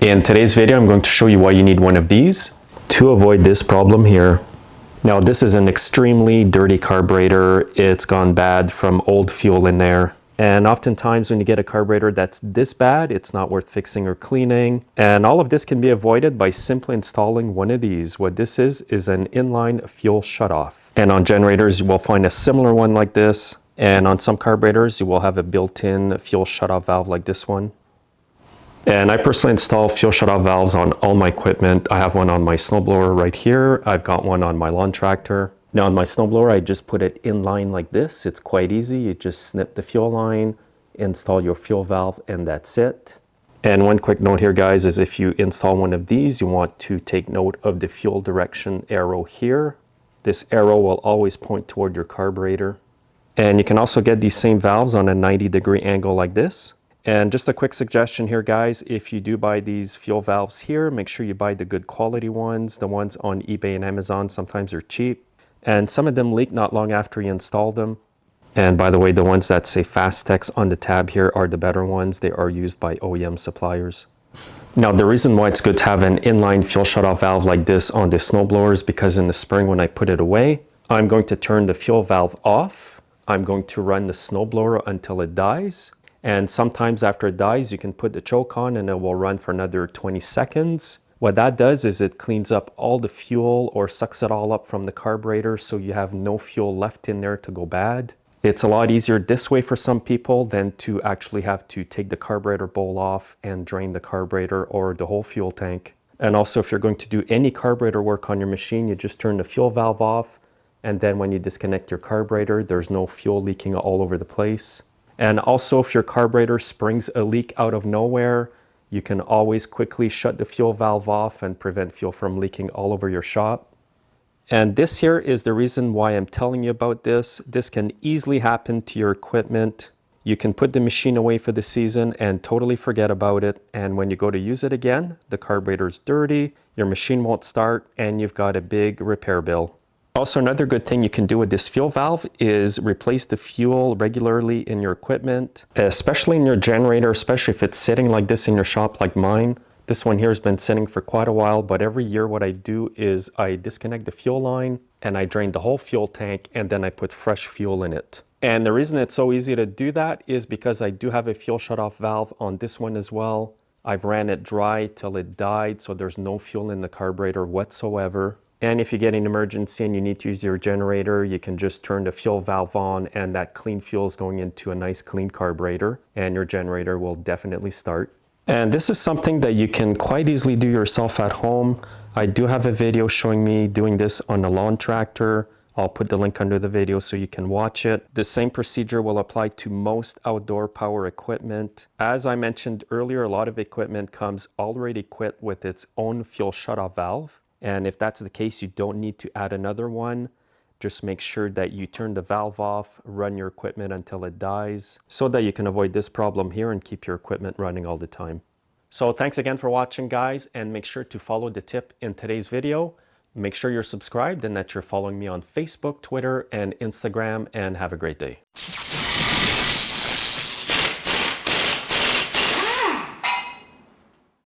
In today's video, I'm going to show you why you need one of these to avoid this problem here. Now, this is an extremely dirty carburetor. It's gone bad from old fuel in there. And oftentimes when you get a carburetor that's this bad, it's not worth fixing or cleaning. And all of this can be avoided by simply installing one of these. What this is an inline fuel shutoff. And on generators, you will find a similar one like this. And on some carburetors, you will have a built-in fuel shutoff valve like this one. And I personally install fuel shutoff valves on all my equipment. I have one on my snowblower right here. I've got one on my lawn tractor. Now on my snowblower, I just put it in line like this. It's quite easy. You just snip the fuel line, install your fuel valve, and that's it. And one quick note here, guys, is if you install one of these, you want to take note of the fuel direction arrow here. This arrow will always point toward your carburetor. And you can also get these same valves on a 90-degree angle like this. And just a quick suggestion here, guys, if you do buy these fuel valves here, make sure you buy the good quality ones. The ones on eBay and Amazon sometimes are cheap. And some of them leak not long after you install them. And by the way, the ones that say Fastex on the tab here are the better ones. They are used by OEM suppliers. Now, the reason why it's good to have an inline fuel shutoff valve like this on the snowblower is because in the spring when I put it away, I'm going to turn the fuel valve off. I'm going to run the snowblower until it dies. And sometimes after it dies, you can put the choke on and it will run for another 20 seconds. What that does is it cleans up all the fuel or sucks it all up from the carburetor so you have no fuel left in there to go bad. It's a lot easier this way for some people than to actually have to take the carburetor bowl off and drain the carburetor or the whole fuel tank. And also, if you're going to do any carburetor work on your machine, you just turn the fuel valve off, and then when you disconnect your carburetor, there's no fuel leaking all over the place. And also, if your carburetor springs a leak out of nowhere, you can always quickly shut the fuel valve off and prevent fuel from leaking all over your shop. And this here is the reason why I'm telling you about this. This can easily happen to your equipment. You can put the machine away for the season and totally forget about it. And when you go to use it again, the carburetor's dirty, your machine won't start, and you've got a big repair bill. Also, another good thing you can do with this fuel valve is replace the fuel regularly in your equipment, especially in your generator, especially if it's sitting like this in your shop like mine. This one here has been sitting for quite a while, but every year what I do is I disconnect the fuel line and I drain the whole fuel tank and then I put fresh fuel in it. And the reason it's so easy to do that is because I do have a fuel shutoff valve on this one as well. I've ran it dry till it died, so there's no fuel in the carburetor whatsoever. And if you get an emergency and you need to use your generator, you can just turn the fuel valve on and that clean fuel is going into a nice clean carburetor and your generator will definitely start. And this is something that you can quite easily do yourself at home. I do have a video showing me doing this on a lawn tractor. I'll put the link under the video so you can watch it. The same procedure will apply to most outdoor power equipment. As I mentioned earlier, a lot of equipment comes already equipped with its own fuel shutoff valve. And if that's the case, you don't need to add another one. Just make sure that you turn the valve off, run your equipment until it dies, so that you can avoid this problem here and keep your equipment running all the time. So thanks again for watching, guys, and make sure to follow the tip in today's video. Make sure you're subscribed and that you're following me on Facebook, Twitter, and Instagram, and have a great day.